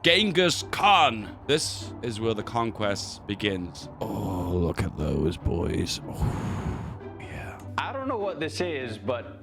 Genghis Khan. This is where the conquest begins. Oh, look at those boys. Oh, yeah. I don't know what this is, but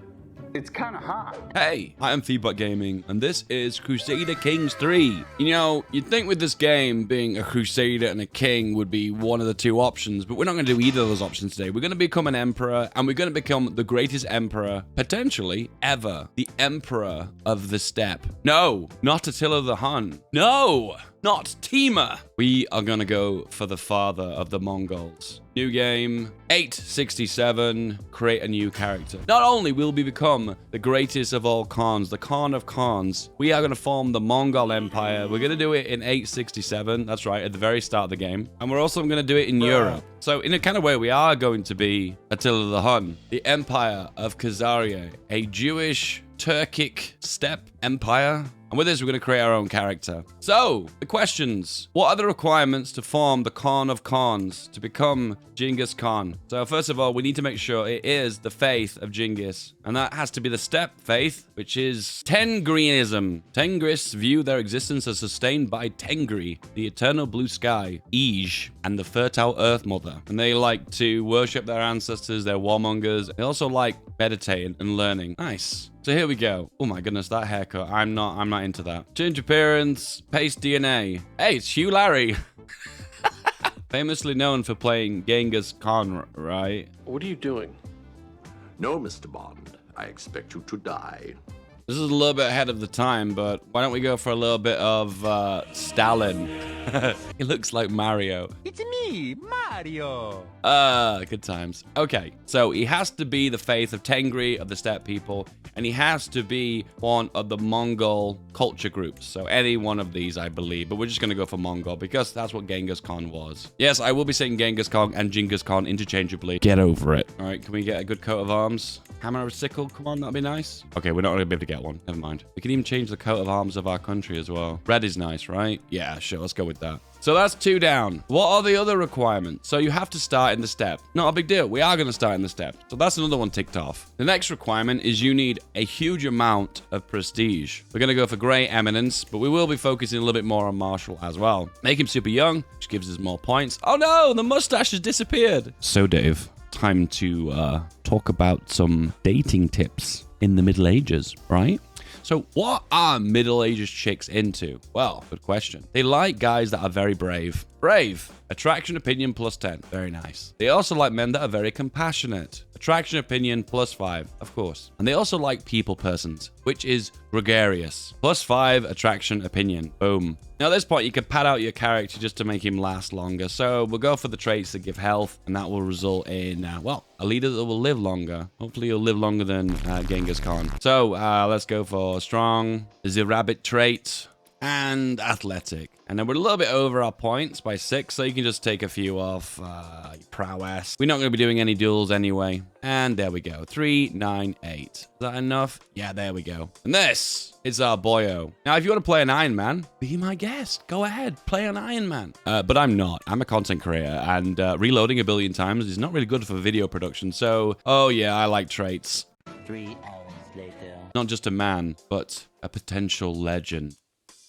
it's kind of hot. Hey, I am Feedbackgaming, and this is Crusader Kings III. You know, you'd think with this game, being a Crusader and a King would be one of the two options, but we're not going to do either of those options today. We're going to become an Emperor, and we're going to become the greatest Emperor, potentially, ever. The Emperor of the Steppe. No, not Attila the Hun. No, not Timur. We are going to go for the father of the Mongols. New game, 867, create a new character. Not only will we become the greatest of all Khans, the Khan of Khans, we are going to form the Mongol Empire. We're going to do it in 867, that's right, at the very start of the game. And we're also going to do it in Europe. So in a kind of way, we are going to be Attila the Hun, the Empire of Khazaria, a Jewish Turkic steppe empire. And with this, we're going to create our own character. So, the questions. What are the requirements to form the Khan of Khans, to become Genghis Khan? So, first of all, we need to make sure it is the faith of Genghis. And that has to be the steppe faith, which is Tengriism. Tengris view their existence as sustained by Tengri, the eternal blue sky, Ij, and the fertile earth mother. And they like to worship their ancestors, their warmongers. They also like meditating and learning. Nice. So here we go. Oh my goodness, that haircut. I'm not into that. Change appearance, paste DNA. Hey, it's Hugh Larry. Famously known for playing Genghis Khan, right? What are you doing? No, Mr. Bond. I expect you to die. This is a little bit ahead of the time, but why don't we go for a little bit of Stalin? He looks like Mario. It's me, Mario. Good times. Okay, so he has to be the faith of Tengri, of the steppe people, and he has to be one of the Mongol culture groups. So any one of these, I believe, but we're just going to go for Mongol because that's what Genghis Khan was. Yes, I will be saying Genghis Khan and Genghis Khan interchangeably. Get over it. All right, can we get a good coat of arms? Hammer or sickle? Come on, that'd be nice. Okay, we're not going to be able to get one. Never mind. We can even change the coat of arms of our country as well. Red is nice, right? Yeah, sure. Let's go with that. So that's 2 down. What are the other requirements? So you have to start in the steppe. Not a big deal. We are going to start in the steppe. So that's another one ticked off. The next requirement is you need a huge amount of prestige. We're going to go for Great Eminence, but we will be focusing a little bit more on martial as well. Make him super young, which gives us more points. Oh no, the mustache has disappeared. So Dave, time to talk about some dating tips in the Middle Ages, right? So what are Middle Ages chicks into? Well, good question. They like guys that are very brave. Brave. Attraction opinion plus 10. Very nice. They also like men that are very compassionate. Attraction opinion plus 5, of course. And they also like people persons, which is gregarious. Plus 5 attraction opinion. Boom. Now at this point, you can pad out your character just to make him last longer. So we'll go for the traits that give health, and that will result in, well, a leader that will live longer. Hopefully he'll live longer than Genghis Khan. So let's go for strong, the rabbit trait, and athletic. And then we're a little bit over our points by 6, so you can just take a few off prowess. We're not going to be doing any duels anyway. And there we go. 3, 9, 8. Is that enough? Yeah, there we go. And this is our boyo. Now, if you want to play an Iron Man, be my guest. Go ahead, play an Iron Man. But I'm not. I'm a content creator, and reloading a billion times is not really good for video production. So, oh yeah, I like traits. 3 hours later. Not just a man, but a potential legend.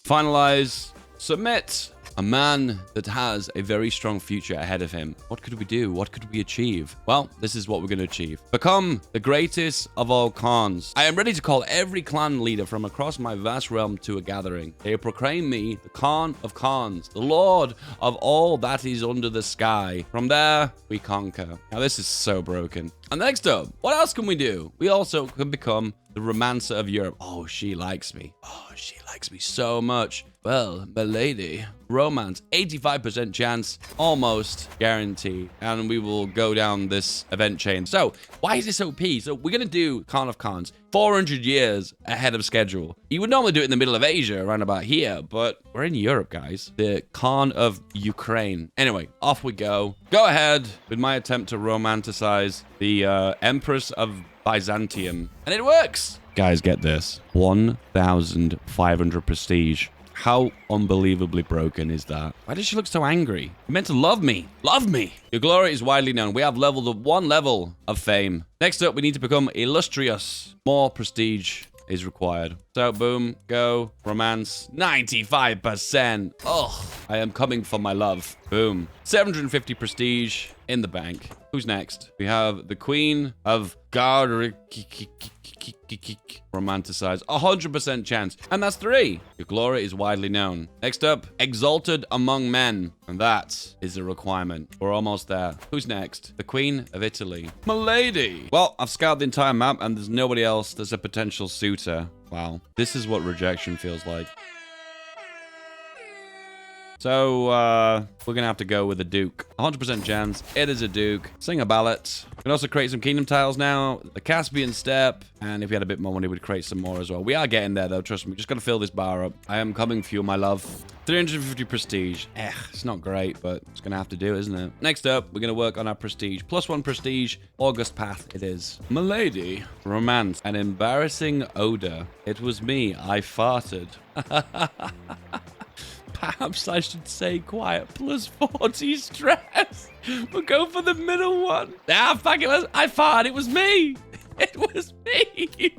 Finalize, submit. A man that has a very strong future ahead of him. What could we do? What could we achieve? Well, this is what we're going to achieve. Become the greatest of all Khans. I am ready to call every clan leader from across my vast realm to a gathering. They proclaim me the Khan of Khans, the Lord of all that is under the sky. From there, we conquer. Now, this is so broken. And next up, what else can we do? We also can become the romancer of Europe. Oh, she likes me. Oh, she likes me so much. Well, my lady, romance, 85% chance, almost guaranteed. And we will go down this event chain. So, why is this OP? So, we're going to do Khan of Khans 400 years ahead of schedule. You would normally do it in the middle of Asia, around about here, but we're in Europe, guys. The Khan of Ukraine. Anyway, off we go. Go ahead with my attempt to romanticize the Empress of Byzantium. And it works. Guys, get this. 1,500 prestige. How unbelievably broken is that? Why does she look so angry? You meant to love me. Love me. Your glory is widely known. We have leveled up 1 level of fame. Next up, we need to become illustrious. More prestige is required. So, boom, go, romance, 95%. Oh, I am coming for my love. Boom. 750 prestige in the bank. Who's next? We have the Queen of romanticize. 100% chance. And that's 3. Your glory is widely known. Next up, exalted among men. And that is a requirement. We're almost there. Who's next? The Queen of Italy. Milady. Well, I've scoured the entire map and there's nobody else that's a potential suitor. Wow. This is what rejection feels like. So, we're going to have to go with a Duke. 100% chance. It is a Duke. Sing a ballot. We can also create some kingdom tiles now. The Caspian Steppe. And if we had a bit more money, we'd create some more as well. We are getting there, though. Trust me. Just got to fill this bar up. I am coming for you, my love. 350 prestige. It's not great, but it's going to have to do, isn't it? Next up, we're going to work on our prestige. +1 prestige. August path it is. Milady. Romance. An embarrassing odor. It was me. I farted. Perhaps I should say quiet. +40 stress. We'll go for the middle one. Ah, fuck it. I farted. It was me. It was me.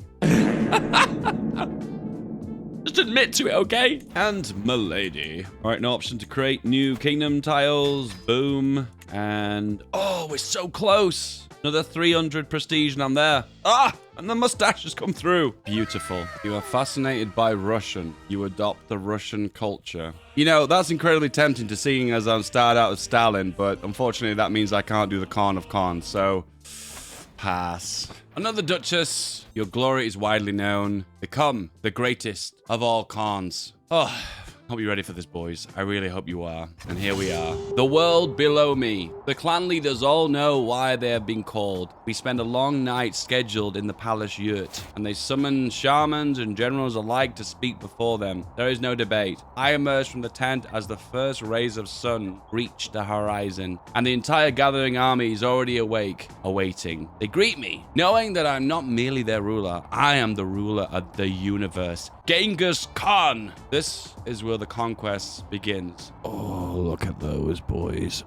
Just admit to it, okay? And Milady. All right, no option to create new kingdom tiles. Boom. And oh, we're so close. Another 300 prestige and I'm there. Ah, and the mustache has come through. Beautiful. You are fascinated by Russian. You adopt the Russian culture. You know, that's incredibly tempting to seeing as I'm started out as Stalin, but unfortunately that means I can't do the Khan of Khans, so pass. Another Duchess. Your glory is widely known. Become the greatest of all Khans. Oh, hope you're ready for this, boys. I really hope you are. And here we are. The world below me. The clan leaders all know why they have been called. We spend a long night scheduled in the palace yurt, and they summon shamans and generals alike to speak before them. There is no debate. I emerged from the tent as the first rays of sun reached the horizon, and the entire gathering army is already awake, awaiting. They greet me, knowing that I'm not merely their ruler. I am the ruler of the universe. Genghis Khan. This is where the conquest begins. Oh, look at those boys.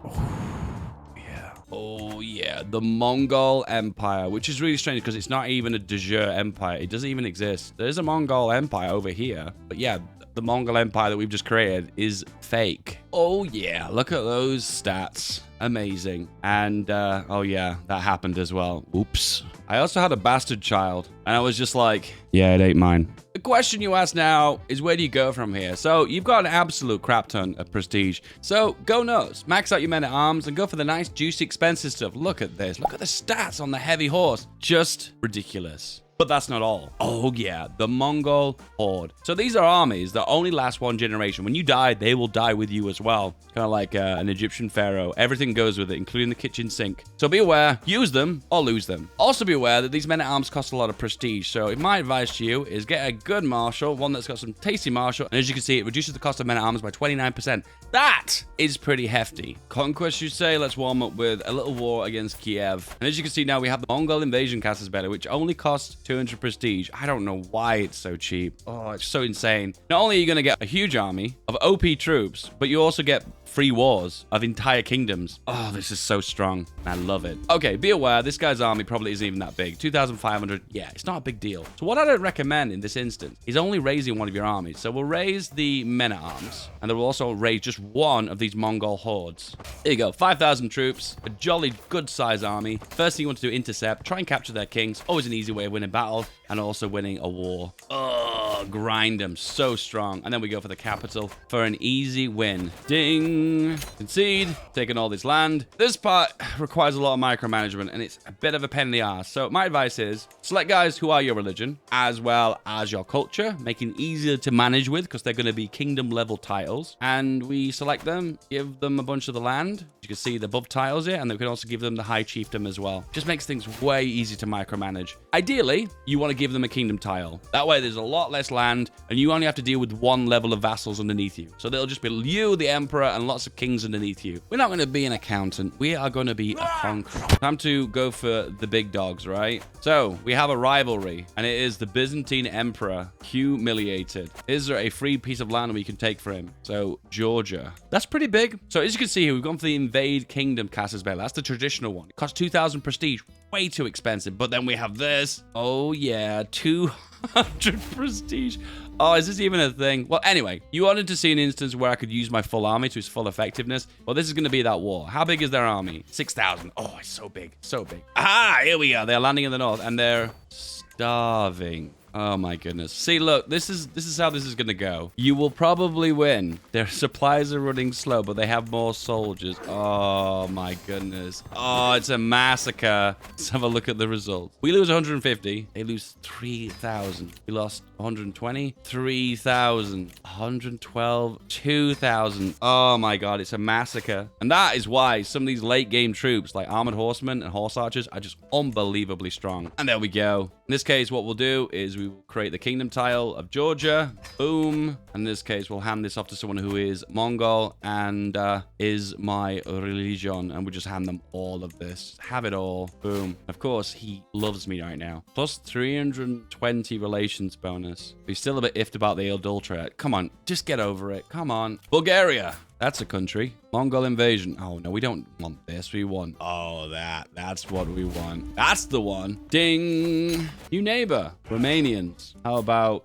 Oh, yeah. The Mongol Empire, which is really strange because it's not even a de jure empire. It doesn't even exist. There's a Mongol Empire over here. But yeah, the Mongol Empire that we've just created is fake. Oh, yeah. Look at those stats. Amazing. And, oh, yeah, that happened as well. Oops. I also had a bastard child, and I was just like, yeah, it ain't mine. The question you ask now is where do you go from here? So you've got an absolute crap ton of prestige. So go nuts. Max out your men at arms and go for the nice, juicy, expensive stuff. Look at this. Look at the stats on the heavy horse. Just ridiculous. But that's not all. Oh, yeah, the Mongol Horde. So these are armies that only last one generation. When you die, they will die with you as well. Kind of like an Egyptian pharaoh. Everything goes with it, including the kitchen sink. So be aware, use them or lose them. Also be aware that these men-at-arms cost a lot of prestige. So my advice to you is get a good marshal, one that's got some tasty marshal. And as you can see, it reduces the cost of men-at-arms by 29%. That is pretty hefty. Conquest, you say? Let's warm up with a little war against Kiev. And as you can see now, we have the Mongol invasion casus belli, which only costs 200 prestige. I don't know why it's so cheap. Oh, it's so insane. Not only are you going to get a huge army of OP troops, but you also get free wars of entire kingdoms. Oh, this is so strong. I love it. Okay, be aware, this guy's army probably isn't even that big. 2,500. Yeah, it's not a big deal. So what I don't recommend in this instance is only raising one of your armies. So we'll raise the men-at-arms, and then we'll also raise just one of these Mongol hordes. There you go, 5,000 troops, a jolly good-sized army. First thing you want to do, intercept, try and capture their kings. Always an easy way of winning battle, and also winning a war. Oh, grind them so strong. And then we go for the capital for an easy win. Ding. Concede. Taking all this land. This part requires a lot of micromanagement, and it's a bit of a pain in the ass. So my advice is select guys who are your religion as well as your culture, making easier to manage with because they're going to be kingdom level titles. And we select them, give them a bunch of the land. You can see the above tiles here, and then we can also give them the high chiefdom as well. Just makes things way easier to micromanage. Ideally, you want to give them a kingdom tile. That way there's a lot less land, and you only have to deal with one level of vassals underneath you. So they'll just be you, the emperor, and lots of kings underneath you. We're not going to be an accountant. We are going to be a conqueror. Time to go for the big dogs, right? So we have a rivalry, and it is the Byzantine emperor humiliated. Is there a free piece of land we can take for him? So Georgia. That's pretty big. So as you can see here, we've gone for the invade kingdom casus belli. That's the traditional one. It costs 2,000 prestige. way too expensive. But then we have this. Oh, yeah. 200 prestige. Oh, is this even a thing? Well, anyway, you wanted to see an instance where I could use my full army to its full effectiveness. Well, this is going to be that war. How big is their army? 6,000. Oh, it's so big. So big. Ah, here we are. They're landing in the north, and they're starving. Oh my goodness. See, look, this is how this is gonna go. You will probably win. Their supplies are running slow, but they have more soldiers. Oh my goodness. Oh, it's a massacre. Let's have a look at the results. We lose 150. They lose 3,000. We lost 120. 3,000. 112. 2,000. Oh my god, it's a massacre. And that is why some of these late game troops, like armored horsemen and horse archers, are just unbelievably strong. And there we go. In this case, what we'll do is we will create the kingdom tile of Georgia. Boom. In this case, we'll hand this off to someone who is Mongol and is my religion. And we'll just hand them all of this. Have it all. Boom. Of course, he loves me right now. Plus 320 relations bonus. He's still a bit iffed about the adulterate. Come on, just get over it. Come on. Bulgaria. That's a country. Mongol invasion. Oh, no, we don't want this. We want... Oh, that's what we want. That's the one. Ding. New neighbor. Romanians. How about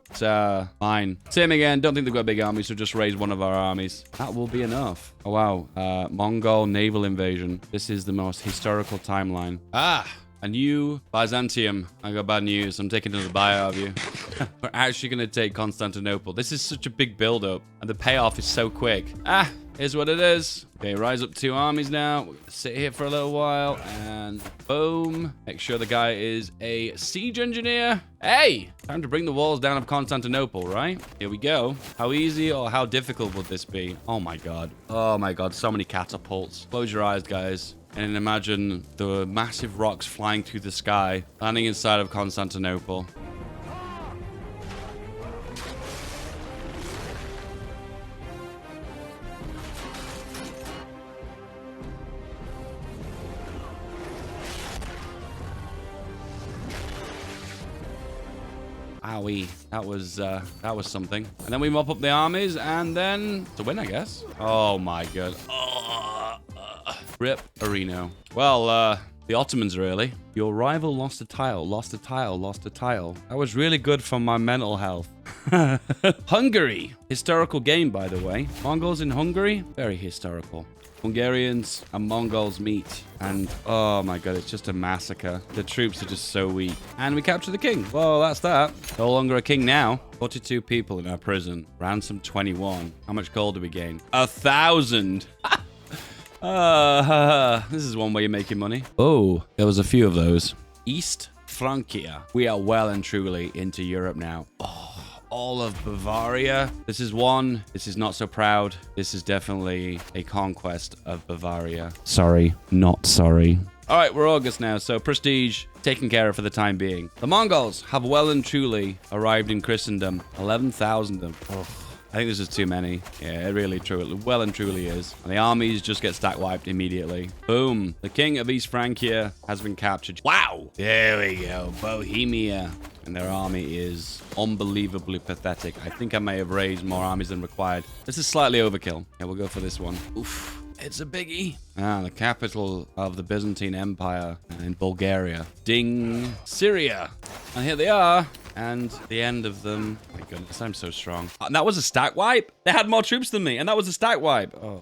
mine? Same again. Don't think they've got a big army, so just raise one of our armies. That will be enough. Oh, wow. Mongol naval invasion. This is the most historical timeline. Ah. A new Byzantium. I got bad news. I'm taking another buyout of you. We're actually going to take Constantinople. This is such a big build-up, and the payoff is so quick. Ah, here's what it is. Okay, rise up 2 armies now. We're going to sit here for a little while, and boom. Make sure the guy is a siege engineer. Hey, time to bring the walls down of Constantinople, right? Here we go. How easy or how difficult would this be? Oh, my God. Oh, my God. So many catapults. Close your eyes, guys. And imagine the massive rocks flying through the sky, landing inside of Constantinople. Owie, that was something. And then we mop up the armies, and then to win, I guess. Oh my god. Rip Areno. Well, the Ottomans, really. Your rival lost a tile, lost a tile, lost a tile. That was really good for my mental health. Hungary. Historical game, by the way. Mongols in Hungary, very historical. Hungarians and Mongols meet. And, oh my god, it's just a massacre. The troops are just so weak. And we capture the king. Well, that's that. No longer a king now. 42 people in our prison. Ransom 21. How much gold do we gain? 1,000. This is one way you're making money. Oh, there was a few of those. East Francia. We are well and truly into Europe now. Oh, all of Bavaria. This is one. This is not so proud. This is definitely a conquest of Bavaria. Sorry, not sorry. All right, we're August now, so prestige taken care of for the time being. The Mongols have well and truly arrived in Christendom. 11,000 of them. Oh. I think this is too many. Yeah, it really well and truly is. And the armies just get stack wiped immediately. Boom. The king of East Francia has been captured. Wow. There we go. Bohemia. And their army is unbelievably pathetic. I think I may have raised more armies than required. This is slightly overkill. Yeah, we'll go for this one. Oof. It's a biggie. Ah, the capital of the Byzantine Empire in Bulgaria. Ding. Syria. And here they are. And the end of them. Oh my goodness, I'm so strong. And that was a stack wipe? They had more troops than me, and that was a stack wipe. Oh,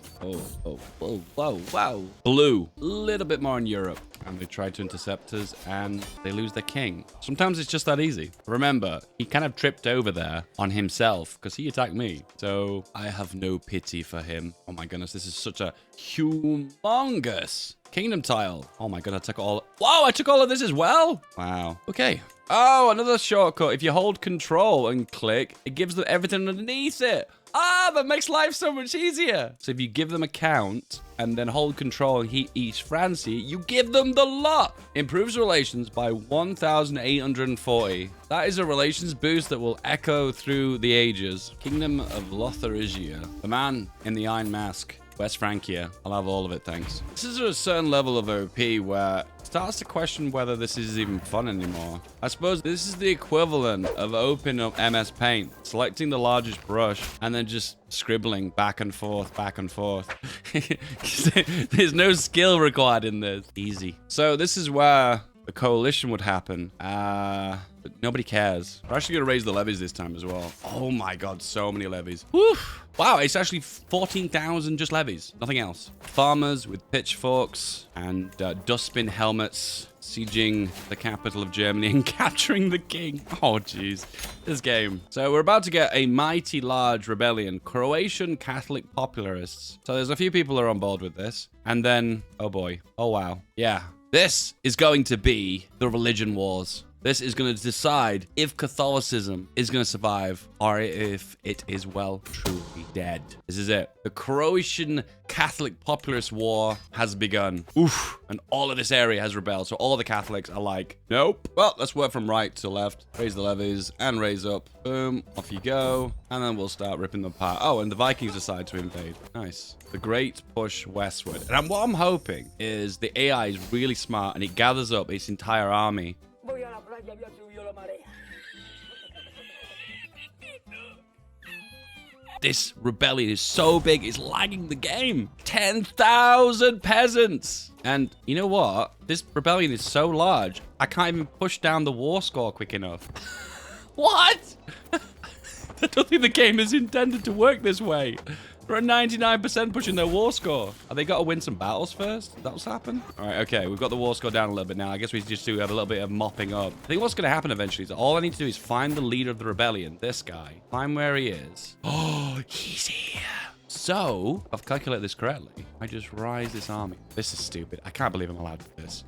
wow. Blue. A little bit more in Europe. And they tried to intercept us, and they lose their king. Sometimes it's just that easy. Remember, he kind of tripped over there on himself, because he attacked me. So I have no pity for him. Oh my goodness, this is such a humongous kingdom tile. Oh my god, I took all... Whoa, I took all of this as well? Wow. Okay. Oh, another shortcut. If you hold control and click, it gives them everything underneath it. Ah, that makes life so much easier. So if you give them a count and then hold control and heat East Francia, you give them the lot. Improves relations by 1,840. That is a relations boost that will echo through the ages. Kingdom of Lotharingia. The man in the Iron Mask. West Francia. I'll have all of it, thanks. This is a certain level of OP where it starts to question whether this is even fun anymore. I suppose this is the equivalent of opening up MS Paint, selecting the largest brush, and then just scribbling back and forth, back and forth. There's no skill required in this. Easy. So this is where the coalition would happen. But nobody cares. We're actually going to raise the levies this time as well. Oh my god, so many levies. Woo! Wow, it's actually 14,000 just levies. Nothing else. Farmers with pitchforks and dustbin helmets sieging the capital of Germany and capturing the king. Oh, jeez. This game. So we're about to get a mighty large rebellion. Croatian Catholic popularists. So there's a few people who are on board with this. And then, oh boy. Oh, wow. Yeah. This is going to be the religion wars. This is going to decide if Catholicism is going to survive or if it is, well, truly dead. This is it. The Croatian Catholic Popularist War has begun. Oof. And all of this area has rebelled. So all the Catholics are like, nope. Well, let's work from right to left. Raise the levies and raise up. Boom. Off you go. And then we'll start ripping them apart. Oh, and the Vikings decide to invade. Nice. The great push westward. And what I'm hoping is the AI is really smart and it gathers up its entire army. This rebellion is so big, it's lagging the game. 10,000 peasants. And you know what? This rebellion is so large, I can't even push down the war score quick enough. What? I don't think the game is intended to work this way. We're at 99% pushing their war score. Have they got to win some battles first? Is that what's happened? All right, okay. We've got the war score down a little bit now. I guess we just do have a little bit of mopping up. I think what's going to happen eventually is all I need to do is find the leader of the rebellion, this guy. Find where he is. Oh, he's here. So, if I've calculated this correctly, I just rise this army. This is stupid. I can't believe I'm allowed to do this.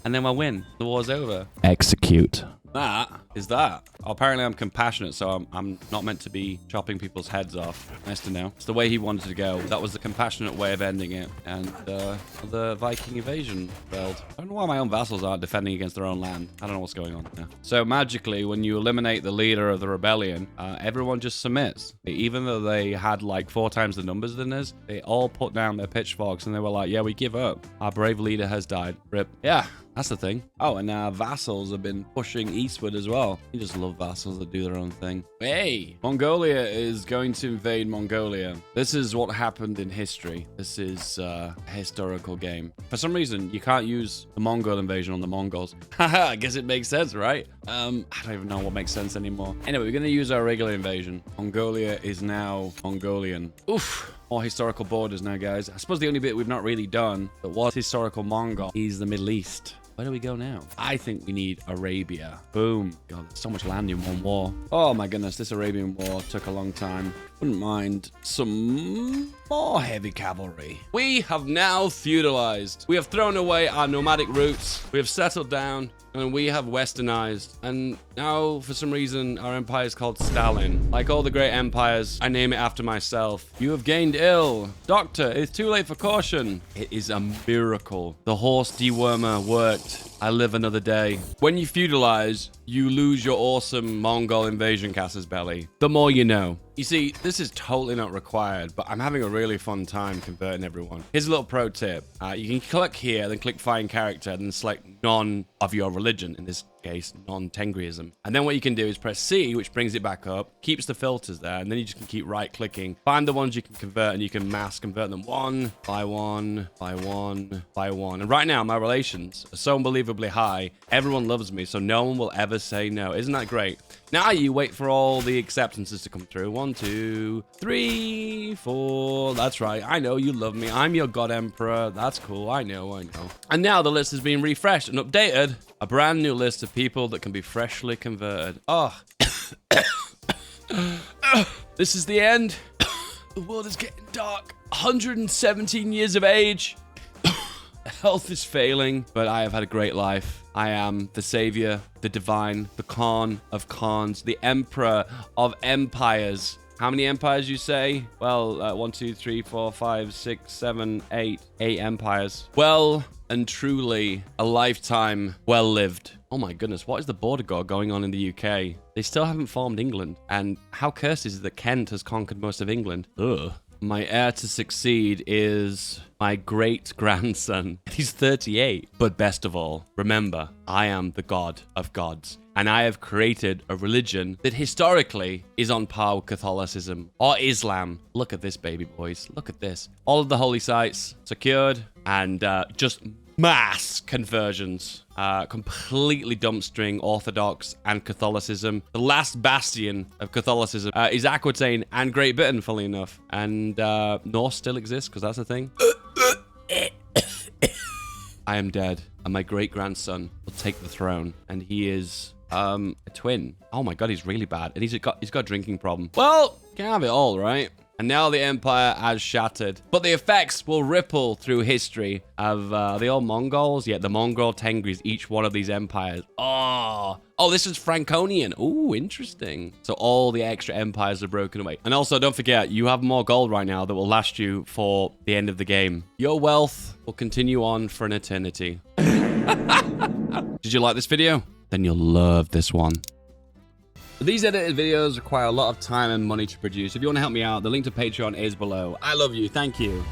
And then I win. The war's over. Execute. That is that. Oh, apparently I'm compassionate, so I'm not meant to be chopping people's heads off. Nice to know. It's the way he wanted to go. That was the compassionate way of ending it. And the Viking invasion failed. I don't know why my own vassals aren't defending against their own land. I don't know what's going on there. So magically, when you eliminate the leader of the rebellion, everyone just submits. Even though they had like 4 times the numbers than us, they all put down their pitchforks and they were like, yeah, we give up. Our brave leader has died. Rip. Yeah. That's the thing. Oh, and our vassals have been pushing eastward as well. You just love vassals that do their own thing. Hey, Mongolia is going to invade Mongolia. This is what happened in history. This is a historical game. For some reason, you can't use the Mongol invasion on the Mongols. Haha, I guess it makes sense, right? I don't even know what makes sense anymore. Anyway, we're going to use our regular invasion. Mongolia is now Mongolian. Oof. More historical borders now, guys. I suppose the only bit we've not really done that was historical Mongol is the Middle East. Where do we go now? I think we need Arabia. Boom. God, there's so much land in one war. Oh my goodness, this Arabian war took a long time. Wouldn't mind some more heavy cavalry. We have now feudalized. We have thrown away our nomadic roots. We have settled down. And we have westernized. And now, for some reason, our empire is called Stalin. Like all the great empires, I name it after myself. You have gained ill. Doctor, it's too late for caution. It is a miracle. The horse dewormer worked. I live another day. When you feudalize, you lose your awesome Mongol invasion casus belli. The more you know. You see, this is totally not required, but I'm having a really fun time converting everyone. Here's a little pro tip. You can click here, then click find character, then select none of your religion. In this case, non-Tengriism. And then what you can do is press C, which brings it back up, keeps the filters there, and then you just can keep right-clicking. Find the ones you can convert, and you can mass convert them one by one, by one, by one. And right now, my relations are so unbelievably high. Everyone loves me, so no one will ever say no. Isn't that great? Now you wait for all the acceptances to come through. 1, 2, 3, 4. That's right. I know you love me. I'm your god emperor. That's cool. I know. And now the list has been refreshed and updated. A brand new list of people that can be freshly converted. Oh. This is the end. The world is getting dark. 117 years of age. Health is failing, but I have had a great life. I am the savior, the divine, the Khan of Khans, the emperor of empires. How many empires you say? Well, 1, 2, 3, 4, 5, 6, 7, 8. 8 empires. Well and truly a lifetime well lived. Oh my goodness, what is the border war going on in the UK? They still haven't formed England. And how cursed is it that Kent has conquered most of England? Ugh. My heir to succeed is my great-grandson. He's 38. But best of all, remember, I am the god of gods. And I have created a religion that historically is on par with Catholicism or Islam. Look at this, baby boys. Look at this. All of the holy sites secured and just mass conversions. Completely dumpstering Orthodox and Catholicism. The last bastion of Catholicism is Aquitaine and Great Britain, funnily enough. And Norse still exists, because that's a thing. I am dead, and my great-grandson will take the throne, and he is a twin. Oh my god, he's really bad, and he's got a drinking problem. Well, can't have it all, right? And now the empire has shattered. But the effects will ripple through history of, are they all Mongols? Yeah, the Mongol Tengris, each one of these empires. Oh, this is Franconian. Ooh, interesting. So all the extra empires are broken away. And also, don't forget, you have more gold right now that will last you for the end of the game. Your wealth will continue on for an eternity. Did you like this video? Then you'll love this one. These edited videos require a lot of time and money to produce. If you want to help me out, the link to Patreon is below. I love you. Thank you.